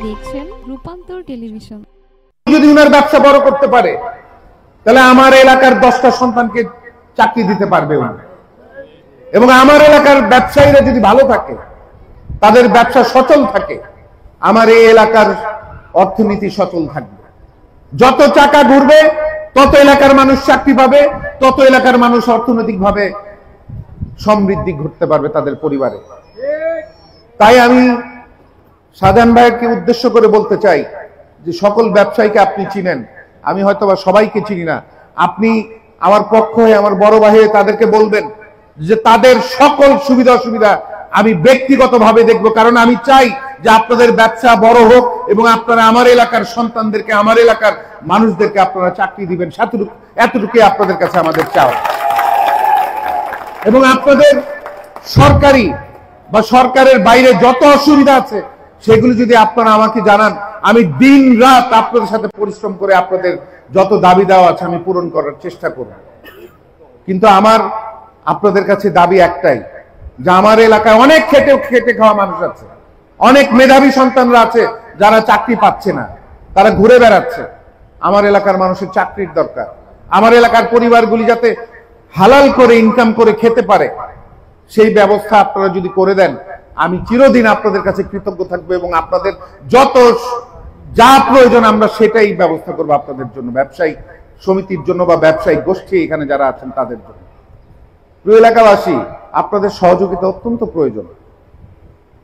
দেখছেন রূপান্তর টেলিভিশন। যদি উনার ব্যবসা বড় করতে পারে তাহলে আমার এলাকার 10টা সন্তানকে চাকরি দিতে পারবে উনি, এবং আমার এলাকার ব্যবসায়ীরা যদি ভালো থাকে, তাদের ব্যবসা সচল থাকে, আমার এই এলাকার অর্থনীতি সচল থাকবে। যত চাকা ঘুরবে তত এলাকার মানুষ চাকরি পাবে, তত এলাকার মানুষ অর্থনৈতিকভাবে সমৃদ্ধি ঘটতে পারবে তাদের পরিবারে। তাই আমি শাহজাহান ভাইকে উদ্দেশ্য করে বলতে চাই যে সকল ব্যবসায়ীকে আপনি চিনেন, আমি হয়তোবা সবাইকে চিনি না, আপনি আমার পক্ষ হয়ে, আমার বড় ভাই হয়ে তাদেরকে বলবেন যে তাদের সকল সুবিধা অসুবিধা আমি ব্যক্তিগতভাবে দেখব, কারণ আমি চাই যে আপনাদের ব্যবসা বড় হোক এবং আপনারা আমার এলাকার সন্তানদেরকে, আমার এলাকার মানুষদেরকে আপনারা চাকরি দিবেন। এতটুকুই আপনাদের কাছে আমাদের চাওয়া। এবং আপনাদের সরকারি বা সরকারের বাইরে যত অসুবিধা আছে সেগুলো যদি আপনারা আমাকে জানান, আমি দিন রাত আপনাদের সাথে পরিশ্রম করে আপনাদের যত দাবি দেওয়া আছে আমি পূরণ করার চেষ্টা করব। কিন্তু আমার আপনাদের কাছে দাবি একটাই, যে আমার এলাকায় অনেক খেটে খাওয়া মানুষ আছে, অনেক মেধাবী সন্তানরা আছে যারা চাকরি পাচ্ছে না, তারা ঘুরে বেড়াচ্ছে। আমার এলাকার মানুষের চাকরির দরকার। আমার এলাকার পরিবারগুলি যাতে হালাল করে ইনকাম করে খেতে পারে, সেই ব্যবস্থা আপনারা যদি করে দেন, আমি চিরদিন আপনাদের কাছে কৃতজ্ঞ থাকবো এবং আপনাদের যত যা প্রয়োজন আমরা সেটাই ব্যবস্থা করবো আপনাদের জন্য, ব্যবসায়ী সমিতির জন্য বা ব্যবসায়িক গোষ্ঠী এখানে যারা আছেন তাদের জন্য। প্রিয় এলাকাবাসী, আপনাদের সহযোগিতা অত্যন্ত প্রয়োজন।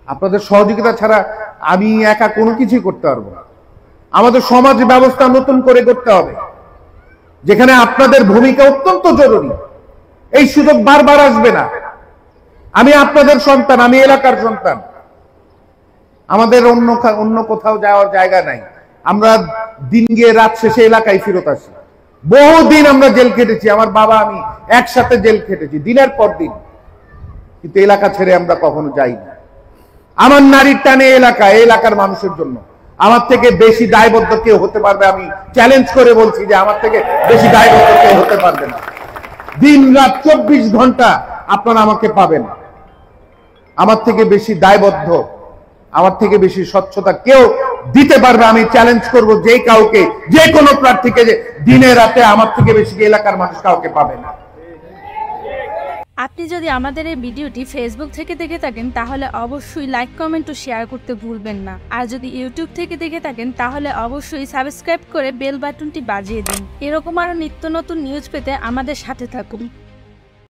আপনাদের সহযোগিতা ছাড়া আমি একা কোনো কিছুই করতে পারবো না। আমাদের সমাজ ব্যবস্থা নতুন করে করতে হবে, যেখানে আপনাদের ভূমিকা অত্যন্ত জরুরি। এই সুযোগ বারবার আসবে না। আমি আপনাদের সন্তান, আমি এলাকার সন্তান, আমাদের অন্য কোথাও যাওয়ার জায়গা নাই। আমরা দিন গিয়ে রাত শেষে এলাকায় ফেরত আসি। বহুদিন আমরা জেল খেটেছি, আমার বাবা আমি একসাথে জেল খেটেছি দিনের পর দিন, কিন্তু এলাকা ছেড়ে আমরা কখনো যাই না। আমার নারীর টানে এলাকার মানুষের জন্য। আমার থেকে বেশি দায়বদ্ধ কেউ হতে পারবে? আমি চ্যালেঞ্জ করে বলছি যে আমার থেকে বেশি দায়বদ্ধ কেউ হতে পারবে না। দিন রাত 24 ঘন্টা আপনারা আমাকে পাবেন। আমার থেকে বেশি দায়বদ্ধ, আমার থেকে বেশি স্বচ্ছতা কেউ দিতে পারবে? আমি চ্যালেঞ্জ করব যে কাউকে, যে কোনো প্রার্থীকে, যে দিনে রাতে আমার থেকে বেশি এলাকার মানুষ কাউকে পাবে না। আপনি যদি আমাদের এই ভিডিওটি ফেসবুক থেকে দেখে থাকেন তাহলে অবশ্যই লাইক, কমেন্ট ও শেয়ার করতে ভুলবেন না। আর যদি ইউটিউব থেকে দেখে থাকেন তাহলে অবশ্যই সাবস্ক্রাইব করে বেল বাটনটি বাজিয়ে দিন। এরকম আরো নিত্য নতুন নিউজ পেতে আমাদের সাথে থাকুন।